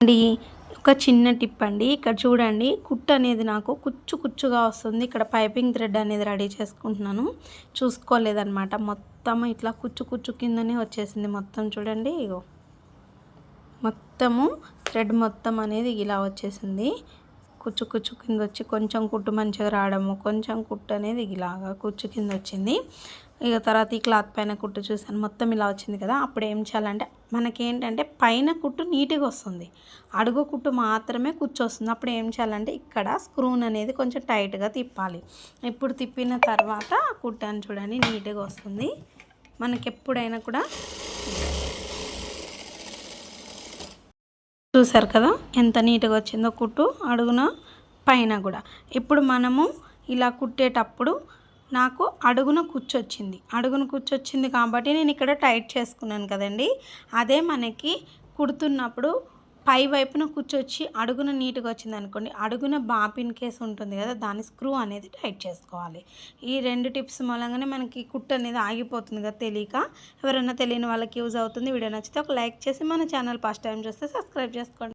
అండి ఒక చిన్న టిప్ అండి. ఇక్కడ చూడండి, కుట్టు అనేది నాకు కుచ్చుగా వస్తుంది. ఇక్కడ పైపింగ్ థ్రెడ్ అనేది రెడీ చేసుకుంటున్నాను. చూసుకోలేదనమాట. మొత్తం ఇట్లా కుచ్చు కిందనే వచ్చేసింది మొత్తం. చూడండి, ఇగో మొత్తము థ్రెడ్ మొత్తం అనేది ఇలా వచ్చేసింది. కుచ్చు కింద వచ్చి కొంచెం కుట్టు మంచిగా రావడము, కొంచెం కుట్టు అనేది ఇలాగా కుచ్చు కింద వచ్చింది. ఇక తర్వాత ఈ క్లాత్ పైన కుట్టు చూసాను, మొత్తం ఇలా వచ్చింది కదా. అప్పుడు ఏం చేయాలంటే, మనకేంటంటే పైన కుట్టు నీట్గా వస్తుంది, అడుగు కుట్టు మాత్రమే కుచ్చు వస్తుంది. అప్పుడు ఏం చేయాలంటే, ఇక్కడ స్క్రూన్ అనేది కొంచెం టైట్గా తిప్పాలి. ఇప్పుడు తిప్పిన తర్వాత కుట్టు అని చూడండి నీట్గా వస్తుంది. మనకి ఎప్పుడైనా కూడా చూసారు కదా ఎంత నీట్గా వచ్చిందో కుట్టు, అడుగున పైన కూడా. ఇప్పుడు మనము ఇలా కుట్టేటప్పుడు నాకు అడుగున కూర్చొచ్చింది కాబట్టి నేను ఇక్కడ టైట్ చేసుకున్నాను కదండి. అదే మనకి కుడుతున్నప్పుడు పై వైపున కూర్చొచ్చి అడుగున నీట్గా వచ్చింది అనుకోండి, అడుగున బాపిన్ కేసు ఉంటుంది కదా, దాని స్క్రూ అనేది టైట్ చేసుకోవాలి. ఈ 2 టిప్స్ మూలంగానే మనకి కుట్టు అనేది ఆగిపోతుంది కదా తెలియక. ఎవరైనా తెలియని వాళ్ళకి యూజ్ అవుతుంది. వీడియో నచ్చితే ఒక లైక్ చేసి మన ఛానల్ ఫస్ట్ టైం చూస్తే సబ్స్క్రైబ్ చేసుకోండి.